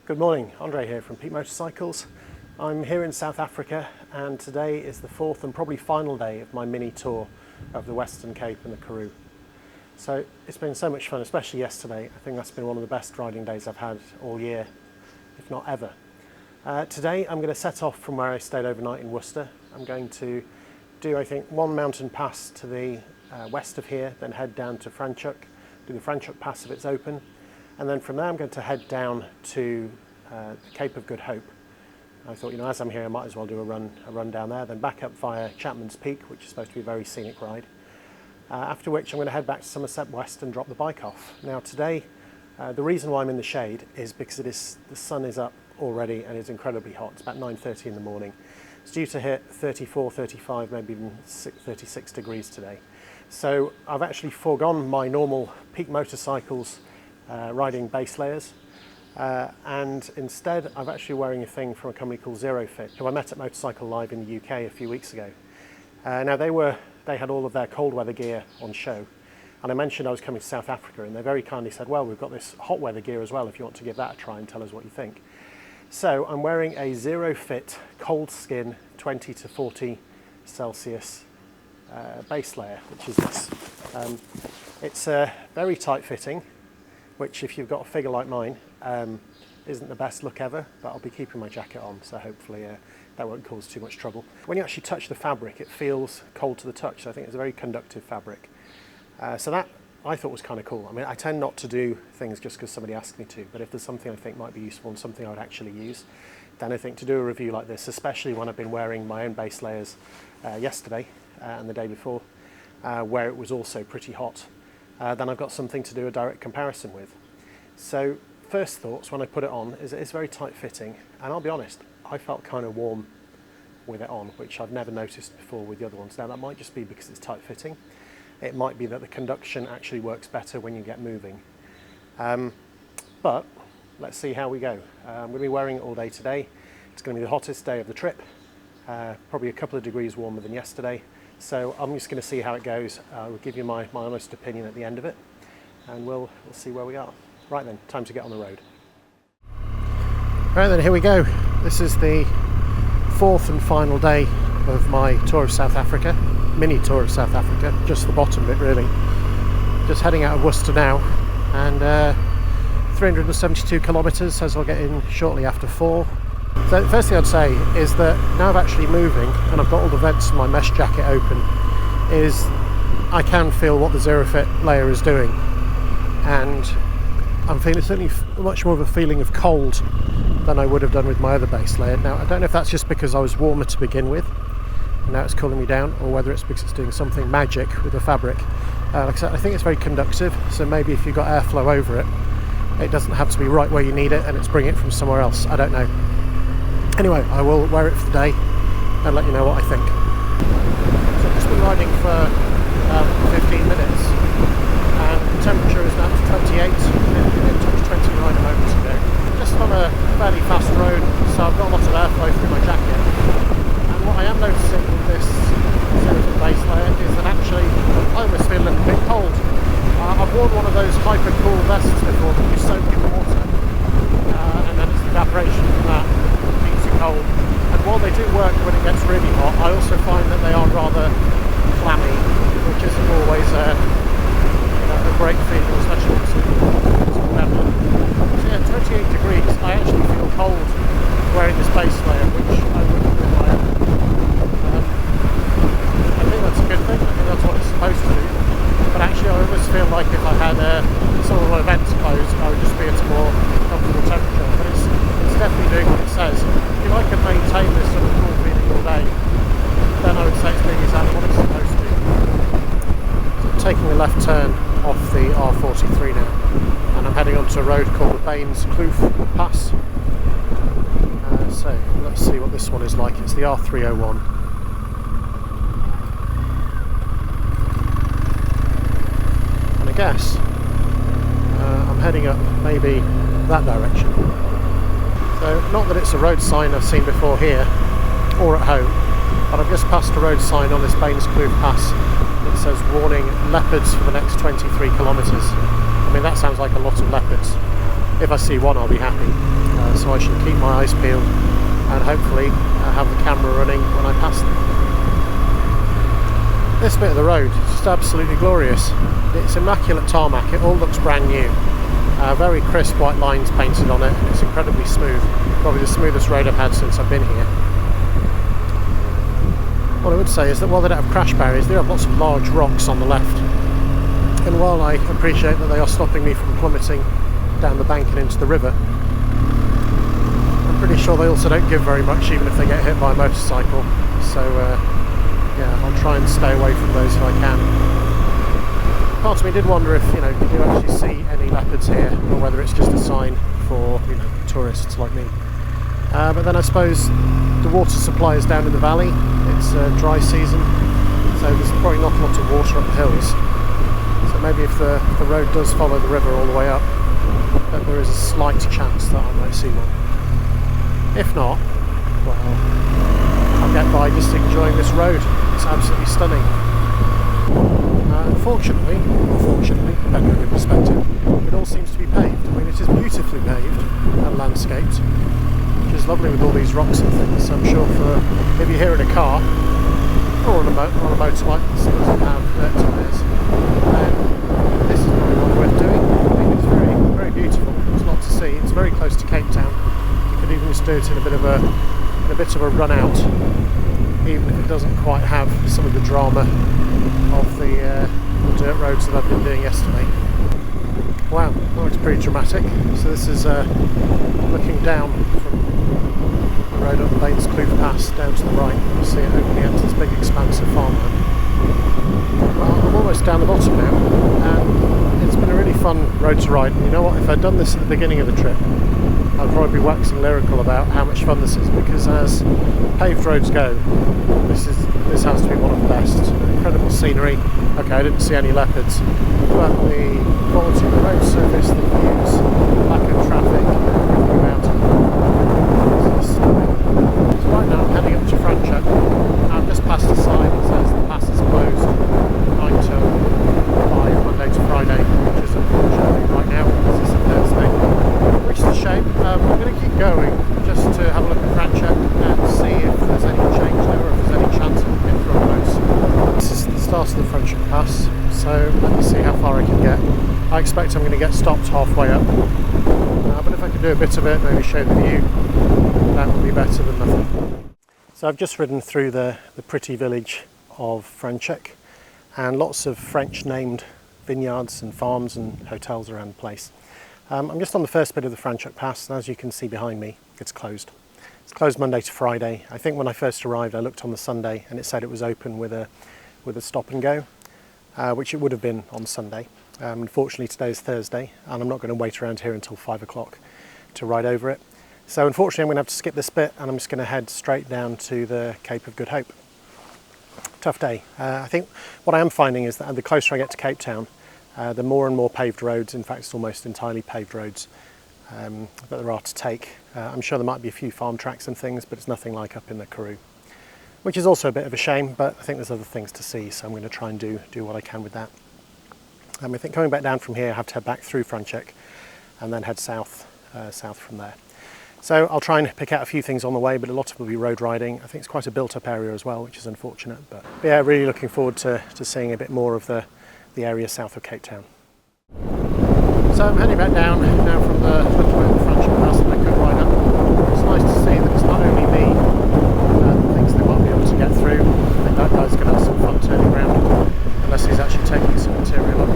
Good morning, Andre here from Peak Motorcycles. I'm here in South Africa and today is the fourth and probably final day of my mini tour of the Western Cape and the Karoo. So it's been so much fun, especially yesterday. I think that's been one of the best riding days I've had all year, if not ever. Today I'm going to set off from where I stayed overnight in Worcester. I'm going to do, I think, one mountain pass to the west of here, then head down to Franschhoek, do the Franschhoek Pass if it's open. And then from there I'm going to head down to the Cape of Good Hope. I thought, as I'm here, I might as well do a run down there, then back up via Chapmans Peak, which is supposed to be a very scenic ride. After which I'm going to head back to Somerset West and drop the bike off. Now today, the reason why I'm in the shade is because the sun is up already and it's incredibly hot. It's about 9:30 in the morning. It's due to hit 34, 35, maybe even 36 degrees today. So I've actually foregone my normal Peak Motorcycles riding base layers, and instead I'm actually wearing a thing from a company called Zerofit, who I met at Motorcycle Live in the UK a few weeks ago. Now they had all of their cold weather gear on show, and I mentioned I was coming to South Africa, and they very kindly said, well, we've got this hot weather gear as well if you want to give that a try and tell us what you think. So I'm wearing a Zerofit Coldskin 20 to 40 Celsius base layer, which is this. It's very tight fitting, which if you've got a figure like mine isn't the best look ever, but I'll be keeping my jacket on, so hopefully that won't cause too much trouble. When you actually touch the fabric, it feels cold to the touch, so I think it's a very conductive fabric. So that I thought was kind of cool. I mean, I tend not to do things just because somebody asks me to, but if there's something I think might be useful and something I would actually use, then I think to do a review like this, especially when I've been wearing my own base layers yesterday and the day before, where it was also pretty hot, then I've got something to do a direct comparison with. So first thoughts when I put it on is it's very tight fitting, and I'll be honest, I felt kind of warm with it on, which I've never noticed before with the other ones. Now that might just be because it's tight fitting. It might be that the conduction actually works better when you get moving. But let's see how we go. I'm going to be wearing it all day today. It's going to be the hottest day of the trip, probably a couple of degrees warmer than yesterday. So I'm just going to see how it goes. We'll give you my honest opinion at the end of it, and we'll see where we are. Right then, time to get on the road. Right then, here we go. This is the fourth and final day of my tour of South Africa, mini tour of South Africa, just the bottom bit really. Just heading out of Worcester now, and 372 kilometres, as I'll get in shortly after 4. So the first thing I'd say is that now I'm actually moving and I've got all the vents in my mesh jacket open, is I can feel what the Zerofit layer is doing, and I'm feeling certainly much more of a feeling of cold than I would have done with my other base layer. Now I don't know if that's just because I was warmer to begin with and now it's cooling me down, or whether it's because it's doing something magic with the fabric. Like I said, I think it's very conductive, so maybe if you've got airflow over it, it doesn't have to be right where you need it and it's bringing it from somewhere else. I don't know. Anyway, I will wear it for the day and let you know what I think. So I've just been riding for 15 minutes and the temperature is now 28, it took 29 a moment ago. Just on a fairly fast road, so I've got a lot of airflow through my jacket. And what I am noticing with this Zerofit base layer is that actually I almost feel a little bit cold. I've worn one of those hyper cool vests before that you soak in water, and then it's the evaporation from that keeps you cold. And while they do work when it gets really hot, I also find that they are rather clammy, which isn't always a great feeling, especially when it's weather. So yeah, 28 degrees, I actually feel cold wearing this base layer, which I wouldn't with my own. I think that's a good thing. I think that's what it's supposed to do. But actually I almost feel like if I had some of my vents closed, I would just be at a more comfortable temperature. But it's definitely doing what it says. If I could maintain this sort of cool feeling all day, then I would say it's doing exactly what it's supposed to do. So I'm taking a left turn off the R43 now, and I'm heading onto a road called the Bains Kloof Pass. So let's see what this one is like. It's the R301. And I guess I'm heading up maybe that direction. So not that it's a road sign I've seen before here or at home, but I've just passed a road sign on this Bains Kloof Pass that says warning leopards for the next 23 kilometres. I mean, that sounds like a lot of leopards. If I see one, I'll be happy. so I should keep my eyes peeled and hopefully have the camera running when I pass them. This bit of the road is just absolutely glorious. It's immaculate tarmac, it all looks brand new. Very crisp white lines painted on it, and it's incredibly smooth. Probably the smoothest road I've had since I've been here. What I would say is that while they don't have crash barriers, they have lots of large rocks on the left. And while I appreciate that they are stopping me from plummeting down the bank and into the river, I'm pretty sure they also don't give very much, even if they get hit by a motorcycle. So yeah, I'll try and stay away from those if I can. Part of me did wonder if, you do actually see any leopards here, or whether it's just a sign for, tourists like me. But then I suppose the water supply is down in the valley. It's dry season, so there's probably not a lot of water up the hills. So maybe if the road does follow the river all the way up, then there is a slight chance that I might see one. If not, well, I'll get by just enjoying this road. It's absolutely stunning. Unfortunately, or fortunately, depending on your perspective, it all seems to be paved. I mean, it is beautifully paved and landscaped, which is lovely with all these rocks and things. So I'm sure if you're here in a car or on a motorbike that doesn't have tyres, then this is probably one worth doing. I think it's very, very beautiful. There's a lot to see. It's very close to Cape Town. You could even just do it in a bit of a run out, even if it doesn't quite have some of the drama of the dirt roads that I've been doing yesterday. Wow, that looks pretty dramatic. So this is looking down from the road up the Bains Kloof Pass down to the right. You see it opening up to this big expanse of farmland. Well, I'm almost down the bottom now, and it's been a really fun road to ride. And you know what, if I'd done this at the beginning of the trip, I'd probably be waxing lyrical about how much fun this is, because as paved roads go, this has to be one of the best. Incredible scenery. Okay, I didn't see any leopards, but the quality of the road surface, the views, lack of traffic, everything about it is stunning. So right now I'm heading up to Franschhoek. I've just passed a sign that says the pass is closed 9 till 5 Monday to Friday, which is unfortunately right now because it's a Thursday, which is a shame. I'm going to keep going just to have a look at Franschhoek and see if there's any change there, or if there's any chance of getting through close. This is the start of the Franschhoek Pass, so let me see how far I can get. I expect I'm going to get stopped halfway up, but if I can do a bit of it, maybe show the view, that would be better than nothing. So I've just ridden through the pretty village of Franschhoek, and lots of French named vineyards and farms and hotels around the place. I'm just on the first bit of the Franschhoek Pass, and as you can see behind me, it's closed. It's closed Monday to Friday. I think when I first arrived I looked on the Sunday and it said it was open with a stop and go, which it would have been on Sunday. Unfortunately today is Thursday, and I'm not going to wait around here until 5 o'clock to ride over it. So unfortunately I'm going to have to skip this bit, and I'm just going to head straight down to the Cape of Good Hope. Tough day. I think what I am finding is that the closer I get to Cape Town, the more and more paved roads, in fact it's almost entirely paved roads, that there are to take. I'm sure there might be a few farm tracks and things, but it's nothing like up in the Karoo, which is also a bit of a shame, but I think there's other things to see, so I'm going to try and do what I can with that. I think coming back down from here I have to head back through Franschhoek and then head south from there. So I'll try and pick out a few things on the way, but a lot of it will be road riding. I think it's quite a built-up area as well, which is unfortunate, but yeah, really looking forward to seeing a bit more of the area south of Cape Town. So I'm heading back down now from the little bit of the Franschhoek Pass that I could ride up. It's nice to see that it's not only me that thinks they might be able to get through. I think that guy's going to have some fun turning around, unless he's actually taking some material up.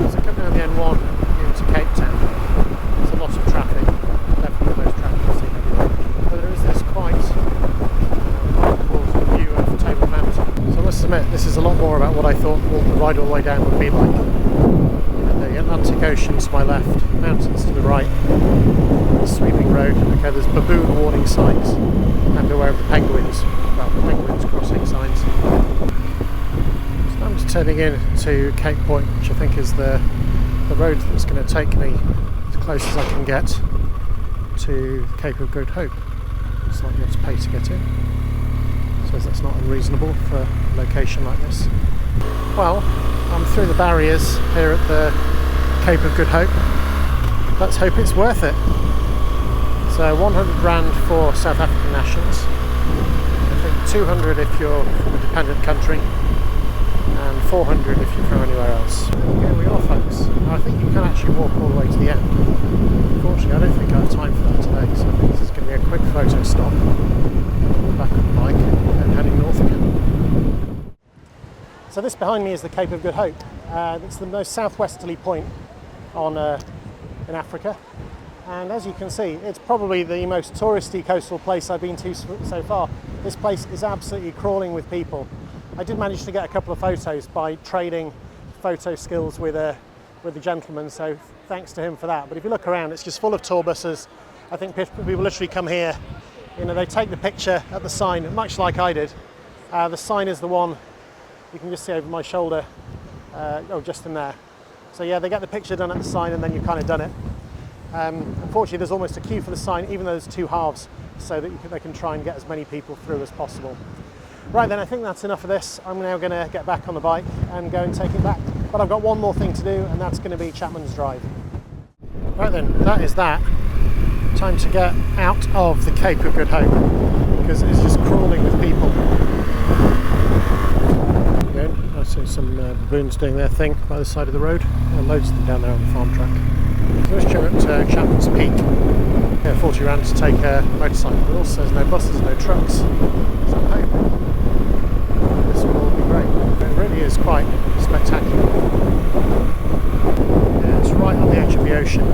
As I come down the N1 into Cape Town, there's a lot of traffic, definitely the most traffic I've seen everywhere. But there is this quite remarkable view of Table Mountain. So I must admit, this is a lot more about what I thought the ride all the way down would be like. The Atlantic Ocean to my left, mountains to the right, sweeping road. Okay, there's baboon warning signs, and beware of the penguins. Well, the penguins crossing signs. So I'm just turning in to Cape Point, which I think is the road that's going to take me as close as I can get to the Cape of Good Hope. Looks like you have to pay to get in. I suppose that's not unreasonable for a location like this. Well, I'm through the barriers here at the Cape of Good Hope. Let's hope it's worth it. So 100 rand for South African nationals, I think 200 if you're from a dependent country, and 400 if you're from anywhere else. Here we are, folks. I think you can actually walk all the way to the end. Unfortunately, I don't think I have time for that today, so I think this is going to be a quick photo stop, back on the bike and heading north again. So this behind me is the Cape of Good Hope. It's the most southwesterly point in Africa, and as you can see, it's probably the most touristy coastal place I've been to so far. This place is absolutely crawling with people. I did manage to get a couple of photos by trading photo skills with the gentleman, so thanks to him for that. But if you look around, it's just full of tour buses. I think people literally come here, they take the picture at the sign, much like I did. The sign is the one you can just see over my shoulder, just in there. So yeah, they get the picture done at the sign and then you've kind of done it. Unfortunately, there's almost a queue for the sign, even though there's two halves, so that they can try and get as many people through as possible. Right then, I think that's enough of this. I'm now going to get back on the bike and go and take it back. But I've got one more thing to do, and that's going to be Chapmans Drive. Right then, that is that. Time to get out of the Cape of Good Hope, because it's just crawling with people. I see some baboons doing their thing by the side of the road. Loads of them down there on the farm track. So let's check out Chapman's Peak. Yeah, 40 rand to take a motorcycle, but also there's no buses, no trucks. So I'm hoping this will all be great. It really is quite spectacular. Yeah, it's right on the edge of the ocean.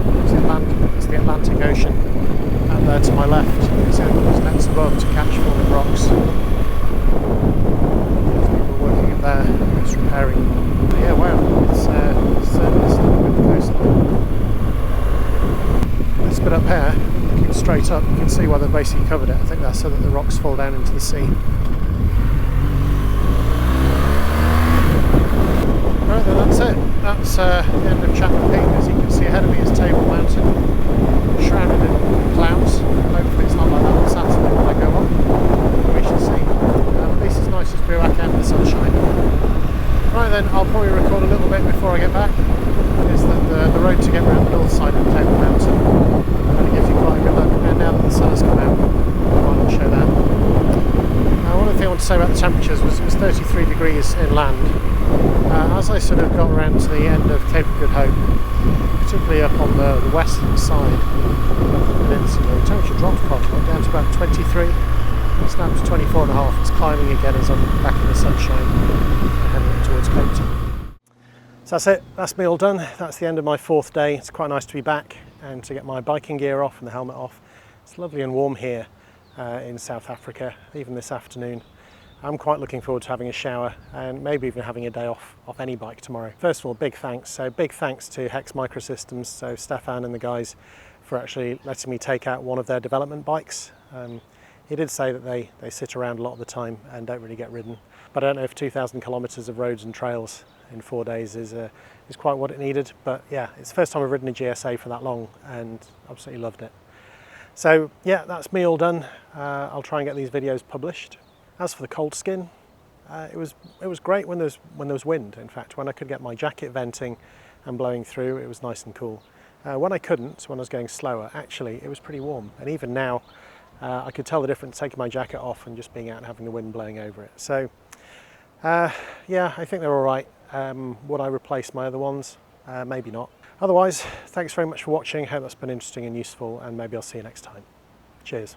It's the Atlantic Ocean. And there to my left, you can see those nets above to catch falling rocks. There, it's repairing. But yeah, wow, it's certainly sticking with the coastline. This bit up here, looking straight up, you can see why they've basically covered it. I think that's so that the rocks fall down into the sea. Right then, that's it. That's the end of Chapman Peak. As you can see ahead of me is Table Mountain, shrouded in clouds. Hopefully it's not like that on Saturday when I go up. We shall see. At least it's nice to be back out in the sunshine. Right then, I'll probably record a little bit before I get back. Is that the road to get around the north side of Table Mountain, and it gives you quite a good look. And now that the sun has come out, I'll show that. One other thing I want to say about the temperatures was it was 33 degrees inland. As I sort of got around to the end of Cape of Good Hope, particularly up on the western side of the peninsula, the temperature dropped quite a lot, down to about 23. It's now to 24.5. It's climbing again as I'm back in the sunshine and heading towards Cape Town. So that's it. That's me all done. That's the end of my fourth day. It's quite nice to be back and to get my biking gear off and the helmet off. It's lovely and warm here in South Africa, even this afternoon. I'm quite looking forward to having a shower and maybe even having a day off any bike tomorrow. First of all, big thanks. So big thanks to Hex Microsystems, so Stefan and the guys, for actually letting me take out one of their development bikes. He did say that they sit around a lot of the time and don't really get ridden. But I don't know if 2,000 kilometres of roads and trails in 4 days is quite what it needed. But yeah, it's the first time I've ridden a GSA for that long and absolutely loved it. So yeah, that's me all done. I'll try and get these videos published. As for the Coldskin, it was great when there was wind. In fact, when I could get my jacket venting and blowing through, it was nice and cool. When I couldn't, when I was going slower, actually it was pretty warm. And even now, I could tell the difference taking my jacket off and just being out and having the wind blowing over it. So yeah, I think they're all right. Would I replace my other ones? Maybe not. Otherwise, thanks very much for watching. I hope that's been interesting and useful, and maybe I'll see you next time. Cheers.